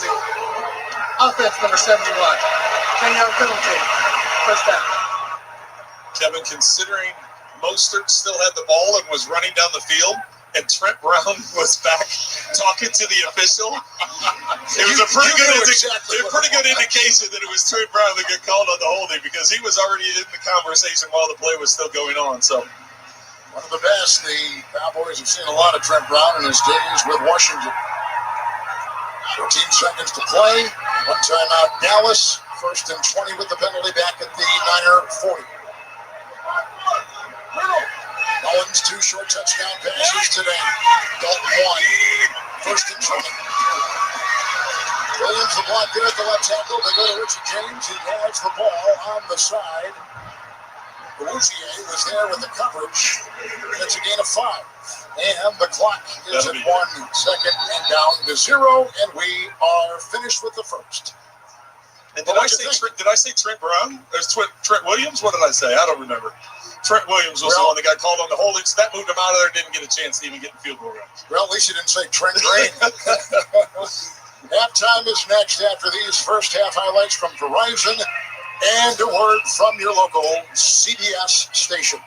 holding. Offense number 71. 10-yard penalty. First down. Kevin, considering Mostert still had the ball and was running down the field, and Trent Brown was back talking to the official, it was a pretty good indication that it was Trent Brown that got called on the holding, because he was already in the conversation while the play was still going on. So, one of the best. The Cowboys have seen a lot of Trent Brown in his days with Washington. 14 seconds to play. One timeout, Dallas. 1st and 20 with the penalty back at the Niner 40. Owens, 2 short touchdown passes today. Dalton 1. 1st and 20. Williams the block there at the left tackle. They go to Richie James. He has the ball on the side. Rougier was there with the coverage. It's a gain of 5. And the clock is at 1 second and down to 0. And we are finished with the first. And did I say Trent Brown? There's Trent Williams? What did I say? I don't remember. Trent Williams was the one that got called on the holding, so that moved him out of there, didn't get a chance to even get the field goal range. Well, at least you didn't say Trent Green. Halftime is next after these first half highlights from Verizon and a word from your local CBS station.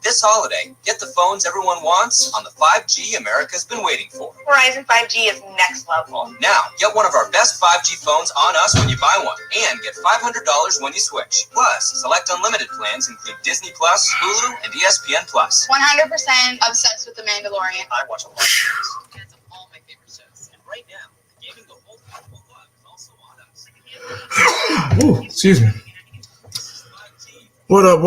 This holiday, get the phones everyone wants on the 5G America's been waiting for. Verizon 5G is next level. Now, get one of our best 5G phones on us when you buy one, and get $500 when you switch. Plus, select unlimited plans include Disney Plus, Hulu, and ESPN Plus. 100% obsessed with The Mandalorian. I watch a lot of shows. Fans of all my favorite shows, and right now, gaming the whole football club is also on us. Ooh, excuse me. What up?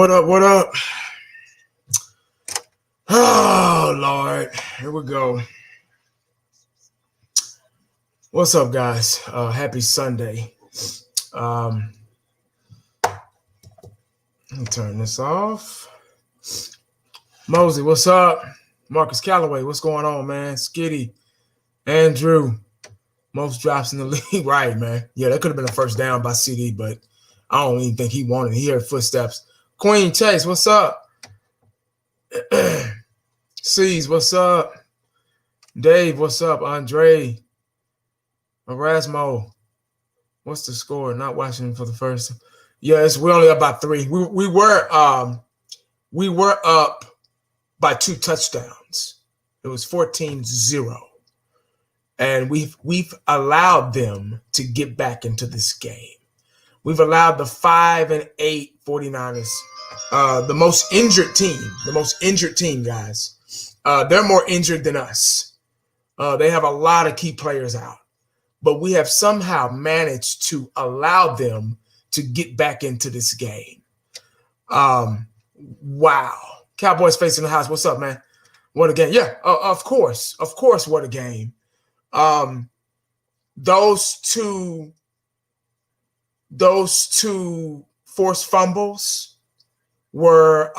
Oh, Lord. Here we go. What's up, guys? Happy Sunday. Let me turn this off. Mosey, what's up? Marcus Callaway, what's going on, man? Skitty, Andrew, most drops in the league. Right, man. Yeah, that could have been a first down by CD, but I don't even think he wanted to hear footsteps. Queen Chase, what's up? C's, what's up? Dave, what's up? Andre, Erasmo, what's the score? Not watching for the first. Yes, we're only up by 3. We were up by 2 touchdowns. It was 14-0, and we've allowed them to get back into this game. We've allowed the 5-8 49ers, the most injured team, guys. They're more injured than us. They have a lot of key players out, but we have somehow managed to allow them to get back into this game. Wow. Cowboys facing the house. What's up, man? What a game. Yeah, of course, what a game. Those two forced fumbles were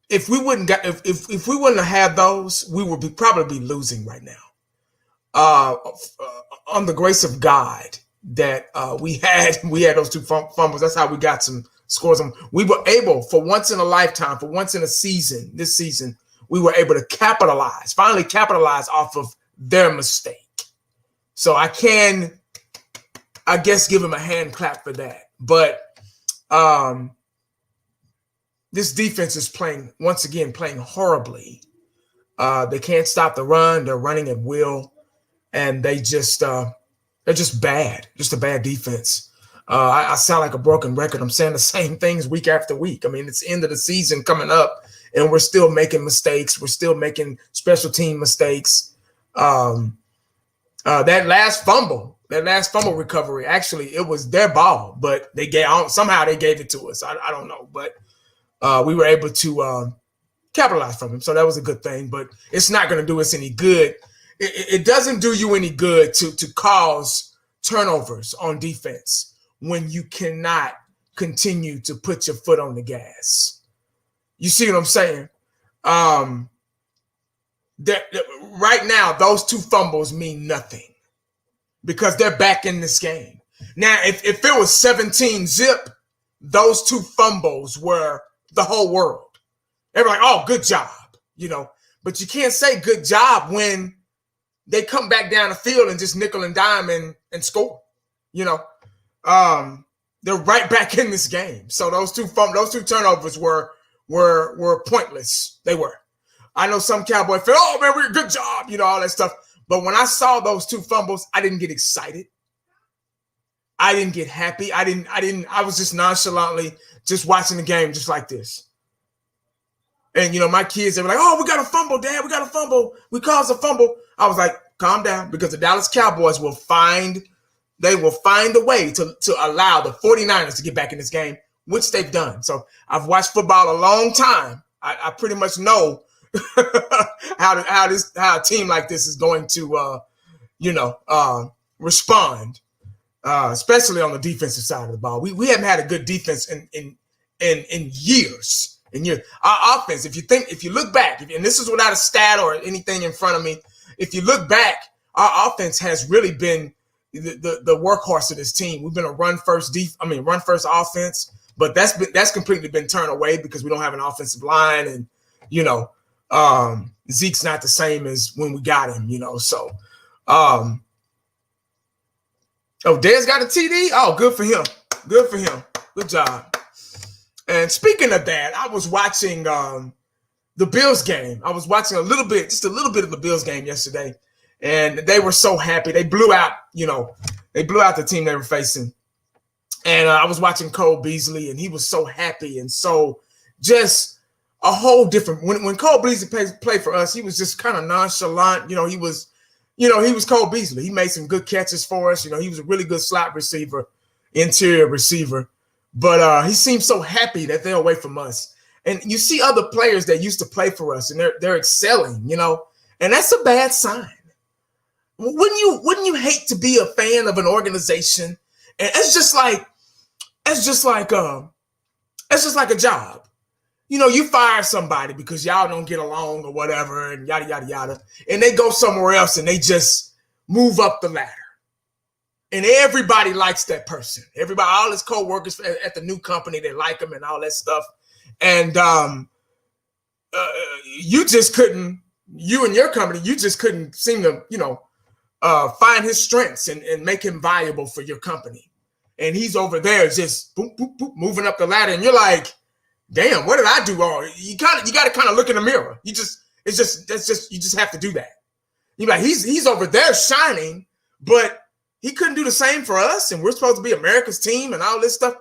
if we wouldn't have had those, we would probably be losing right now. On the grace of God that we had those 2 fumbles. That's how we got some scores. We were able, for once in a lifetime, for once in a season, this season, we were able to finally capitalize off of their mistake. So I guess give him a hand clap for that. But this defense is playing horribly. They can't stop the run. They're running at will, and they're just bad. Just a bad defense. I sound like a broken record. I'm saying the same things week after week. I mean, it's the end of the season coming up, and we're still making mistakes. We're still making special team mistakes. That last fumble recovery, actually, it was their ball, but somehow they gave it to us. I don't know, but we were able to capitalize from him, so that was a good thing. But it's not going to do us any good. It doesn't do you any good to cause turnovers on defense when you cannot continue to put your foot on the gas. You see what I'm saying? Right now, those 2 fumbles mean nothing because they're back in this game. Now, if it was 17-0, those 2 fumbles were the whole world. Everybody, oh, good job, But you can't say good job when they come back down the field and just nickel and dime and score. You know, they're right back in this game. So those two turnovers were pointless. They were. I know some Cowboy fans, oh man, we're good job, you know, all that stuff. But when I saw those two fumbles, I didn't get excited. I didn't get happy. I was just nonchalantly just watching the game just like this. And, you know, my kids, they were like, oh, we got a fumble, Dad. We got a fumble. We caused a fumble. I was like, calm down, because the Dallas Cowboys will find a way to allow the 49ers to get back in this game, which they've done. So I've watched football a long time. I pretty much know how a team like this is going to, respond. Especially on the defensive side of the ball. We haven't had a good defense in years. Our offense, if you look back, and this is without a stat or anything in front of me, if you look back, our offense has really been the workhorse of this team. We've been a run first offense, but that's completely been turned away because we don't have an offensive line, and Zeke's not the same as when we got him, so Dez got a TD? Oh, good for him. Good for him. Good job. And speaking of that, I was watching the Bills game. I was watching just a little bit of the Bills game yesterday, and they were so happy. They blew out the team they were facing. And I was watching Cole Beasley, and he was so happy and so just a whole different. When Cole Beasley played for us, he was just kind of nonchalant. He was Cole Beasley. He made some good catches for us. He was a really good slot receiver, interior receiver. But he seems so happy that they're away from us. And you see other players that used to play for us, and they're excelling, and that's a bad sign. Wouldn't you hate to be a fan of an organization? And it's just like a job. You fire somebody because y'all don't get along or whatever, and yada, yada, yada. And they go somewhere else and they just move up the ladder. And everybody likes that person. Everybody, all his co-workers at the new company, they like him and all that stuff. And you and your company, you just couldn't seem to, find his strengths and make him valuable for your company. And he's over there just boop, boop, boop, moving up the ladder. And you're like, damn, what did I do wrong? You got to kind of look in the mirror. You just have to do that. You're like, he's over there shining, but he couldn't do the same for us. And we're supposed to be America's team and all this stuff.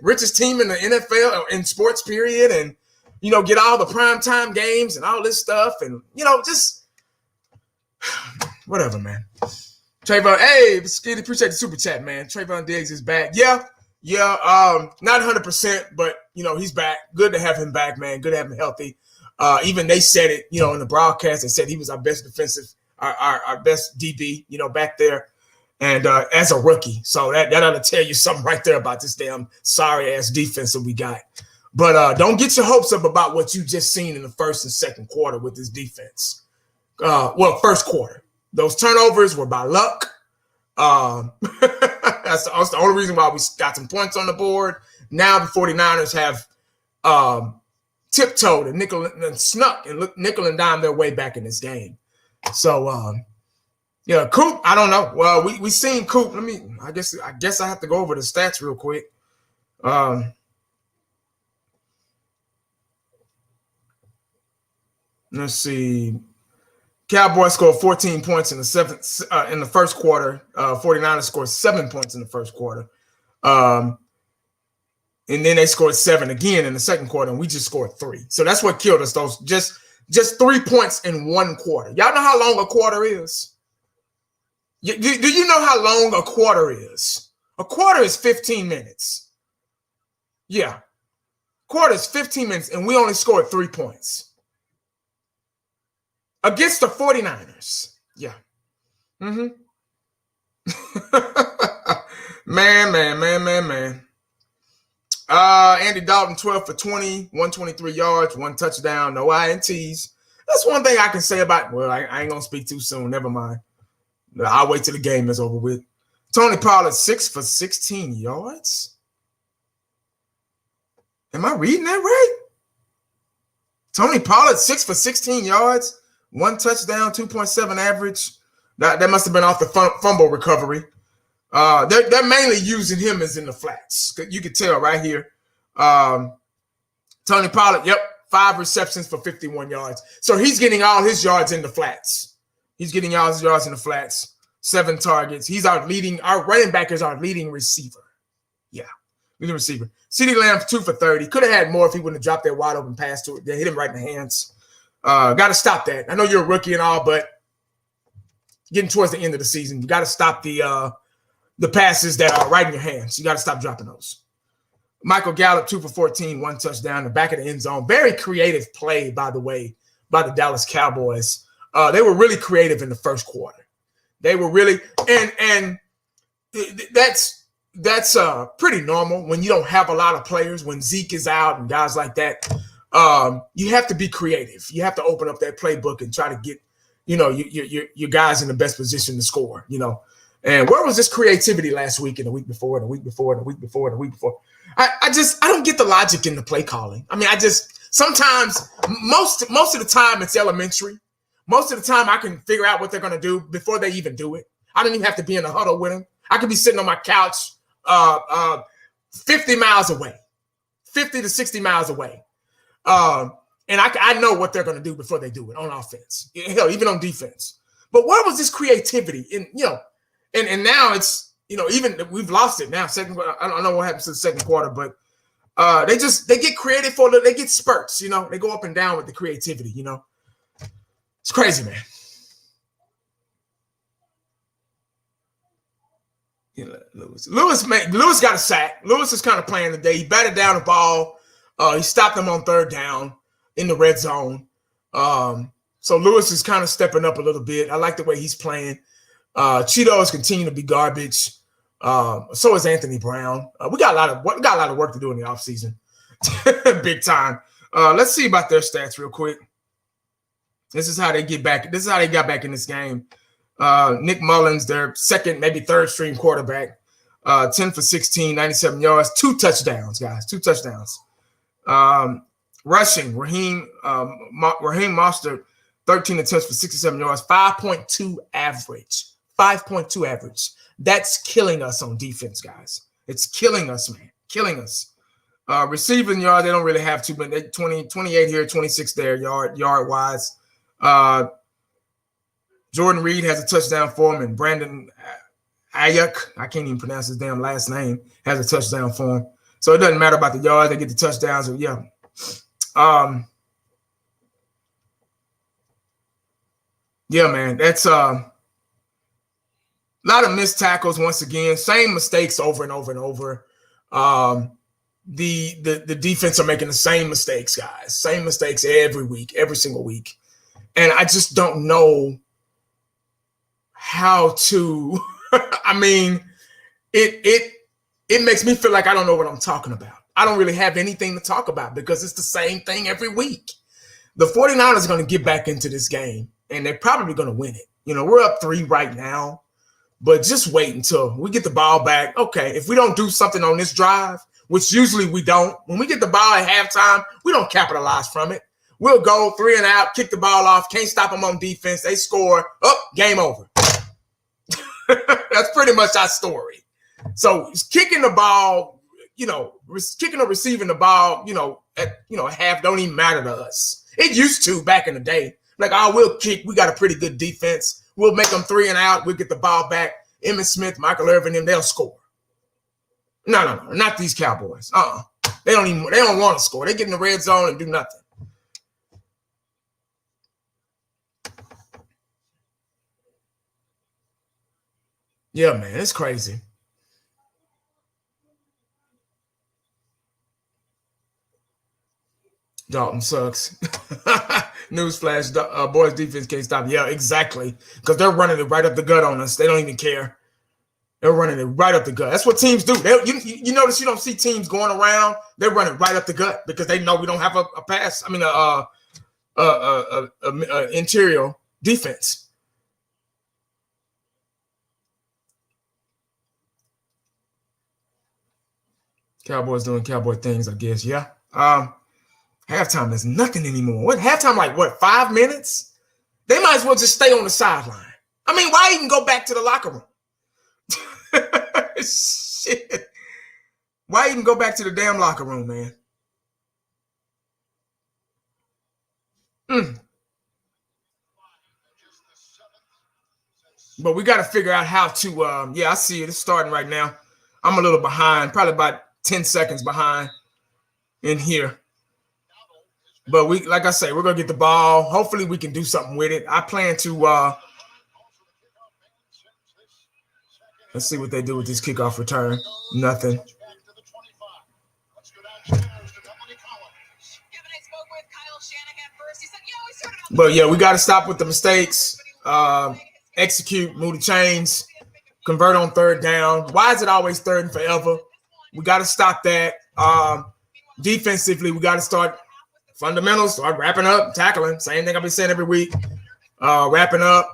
Richest team in the NFL in sports period. And, get all the primetime games and all this stuff. And, just whatever, man. Trayvon, hey, Skitty, appreciate the super chat, man. Trayvon Diggs is back. Yeah, not 100%, but, he's back. Good to have him back, man. Good to have him healthy. Even they said it, in the broadcast, they said he was our best defensive, our best DB, back there. And as a rookie. So that ought to tell you something right there about this damn sorry-ass defense that we got. But don't get your hopes up about what you just seen in the first and second quarter with this defense. First quarter. Those turnovers were by luck. That's the only reason why we got some points on the board. Now the 49ers have tiptoed and snuck and nickel and dime their way back in this game. So, yeah, Coop, I don't know. Well, we seen Coop. I guess I have to go over the stats real quick. Let's see. Cowboys scored 14 points in the first quarter. 49ers scored 7 points in the first quarter. And then they scored 7 again in the second quarter, and we just scored 3. So that's what killed us. Those just 3 points in one quarter. Y'all know how long a quarter is? Do you know how long a quarter is? A quarter is 15 minutes. Yeah. Quarter is 15 minutes, and we only scored 3 points. Against the 49ers. Yeah. Mm-hmm. Man. Andy Dalton, 12 for 20, 123 yards, 1 touchdown, no INTs. That's one thing I can say about, I ain't going to speak too soon. Never mind. I'll wait till the game is over with. Tony Pollard, 6 for 16 yards. Am I reading that right? Tony Pollard, 6 for 16 yards, 1 touchdown, 2.7 average. That must have been off the fumble recovery. They're mainly using him as in the flats. You can tell right here. Tony Pollard, 5 receptions for 51 yards. So he's getting all his yards in the flats. 7 targets. He's our running back is our leading receiver. Yeah, leading receiver. CeeDee Lamb, 2 for 30. Could have had more if he wouldn't have dropped that wide open pass to it. They hit him right in the hands. Got to stop that. I know you're a rookie and all, but getting towards the end of the season, you got to stop the passes that are right in your hands. You got to stop dropping those. Michael Gallup, 2 for 14, 1 touchdown, the back of the end zone. Very creative play, by the way, by the Dallas Cowboys. They were really creative in the first quarter. They were really, and that's pretty normal when you don't have a lot of players. When Zeke is out and guys like that, you have to be creative. You have to open up that playbook and try to get, your guys in the best position to score. And where was this creativity last week and the week before and the week before and the week before and the week before? I don't get the logic in the play calling. I mean, sometimes most of the time it's elementary. Most of the time I can figure out what they're going to do before they even do it. I don't even have to be in a huddle with them. I could be sitting on my couch 50 miles away, 50 to 60 miles away. And I know what they're going to do before they do it on offense. Hell, even on defense. But where was this creativity? And now it's, even we've lost it now. I don't know what happens to the second quarter, but they get creative they get spurts, they go up and down with the creativity, It's crazy, man. Lewis got a sack. Lewis is kind of playing today. He batted down the ball. He stopped him on 3rd down in the red zone. So Lewis is kind of stepping up a little bit. I like the way he's playing. Cheetos continue to be garbage. So is Anthony Brown. We got a lot of work to do in the offseason. Big time. Let's see about their stats real quick. This is how they get back. This is how they got back in this game. Nick Mullins, their second, maybe third string quarterback, 10 for 16, 97 yards, 2 touchdowns, guys, 2 touchdowns. Rushing, Raheem Mostert, 13 attempts for 67 yards, 5.2 average. 5.2 average. That's killing us on defense, guys. It's killing us, man. Killing us. Receiving yard, they don't really have to, but they 28 here, 26 there, yard-wise. Jordan Reed has a touchdown for him, and Brandon Ayuk, I can't even pronounce his damn last name, has a touchdown for him. So it doesn't matter about the yards. They get the touchdowns. So yeah. Yeah, man. That's a lot of missed tackles once again. Same mistakes over and over and over. The defense are making the same mistakes, guys. Same mistakes every week, every single week. And I just don't know how to I mean, it makes me feel like I don't know what I'm talking about. I don't really have anything to talk about because it's the same thing every week. The 49ers are going to get back into this game, and they're probably going to win it. We're up 3 right now, but just wait until we get the ball back. Okay, if we don't do something on this drive, which usually we don't, when we get the ball at halftime, we don't capitalize from it. We'll go 3 and out, kick the ball off, can't stop them on defense. They score, game over. That's pretty much our story. So kicking the ball, kicking or receiving the ball, at half don't even matter to us. It used to back in the day. Like, we'll kick. We got a pretty good defense. We'll make them 3 and out. We'll get the ball back. Emmitt Smith, Michael Irvin, them, they'll score. No, not these Cowboys. They don't want to score. They get in the red zone and do nothing. Yeah, man, it's crazy. Dalton sucks. Newsflash, boys defense can't stop. Yeah, exactly. Because they're running it right up the gut on us. They don't even care. They're running it right up the gut. That's what teams do. You notice you don't see teams going around. They're running right up the gut because they know we don't have a pass. I mean, interior defense. Cowboys doing cowboy things, I guess. Yeah. Halftime is nothing anymore. What halftime? Like what? 5 minutes? They might as well just stay on the sideline. I mean, why even go back to the locker room? Shit. Why even go back to the damn locker room, man? But we got to figure out how to, yeah, I see it. It's starting right now. I'm a little behind, probably about 10 seconds behind in here. But we, like I say, we're going to get the ball. Hopefully we can do something with it. I plan to, let's see what they do with this kickoff return. Nothing. But yeah, we got to stop with the mistakes. Execute, move the chains, convert on third down. Why is it always third and forever? We got to stop that. Defensively, we got to start fundamentals, start wrapping up, tackling. Same thing I've been saying every week. Wrapping up.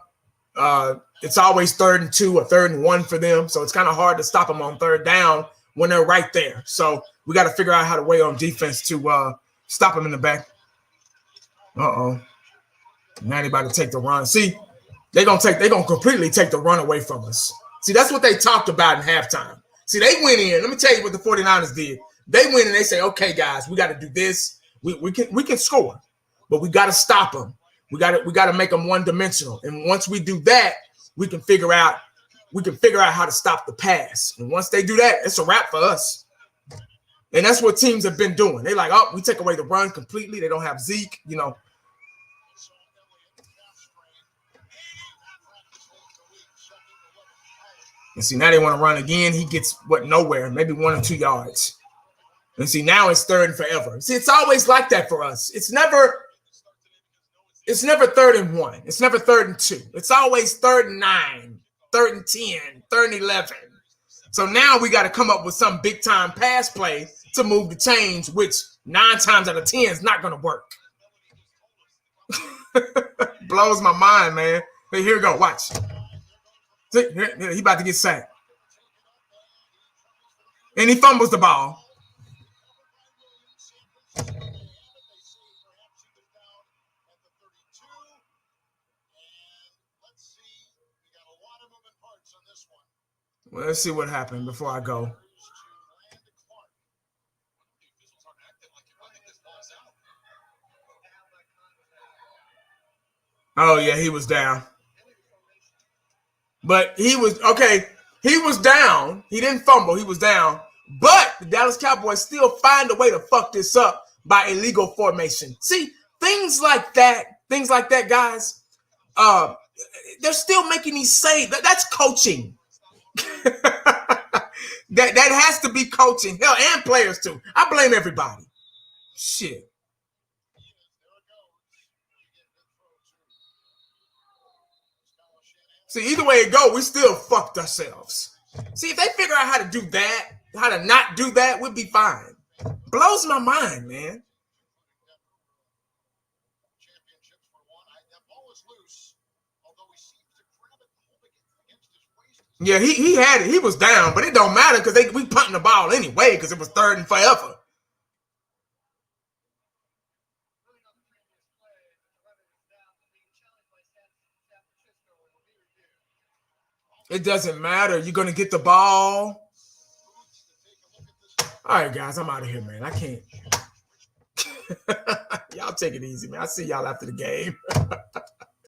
It's always 3rd and 2 or 3rd and 1 for them. So it's kind of hard to stop them on third down when they're right there. So we got to figure out how to weigh on defense to stop them in the back. Uh-oh. Now they about to take the run. See, they're gonna completely take the run away from us. See, that's what they talked about in halftime. See, they went in. Let me tell you what the 49ers did. They went and they say, okay, guys, we got to do this. We can score, but we got to stop them. We got to make them one-dimensional. And once we do that, we can figure out how to stop the pass. And once they do that, it's a wrap for us. And that's what teams have been doing. They're like, oh, we take away the run completely. They don't have Zeke, you know. And see, now they want to run again. He gets, nowhere, maybe 1 or 2 yards. And see, now it's 3rd and forever. See, it's always like that for us. It's never 3rd and 1. It's never 3rd and 2. It's always 3rd and 9, 3rd and 10, 3rd and 11. So now we got to come up with some big-time pass play to move the chains, which 9 times out of 10 is not going to work. Blows my mind, man. But here we go. Watch. See, he about to get sacked. And he fumbles the ball. Well, let's see what happened before I go. Oh, yeah, he was down. But he was, okay, he was down. He didn't fumble. He was down. But the Dallas Cowboys still find a way to fuck this up by illegal formation. See, things like that, guys, they're still making these saves. That's coaching. that has to be coaching. Hell, and players too. I blame everybody. Shit. See, either way it go, we still fucked ourselves. See, if they figure out how to do that, how to not do that, we'll be fine. Blows my mind, man. Yeah, he had it. He was down, but it don't matter because we punting the ball anyway because it was 3rd and forever. It doesn't matter. You're going to get the ball. All right, guys, I'm out of here, man. I can't. Y'all take it easy, man. I'll see y'all after the game.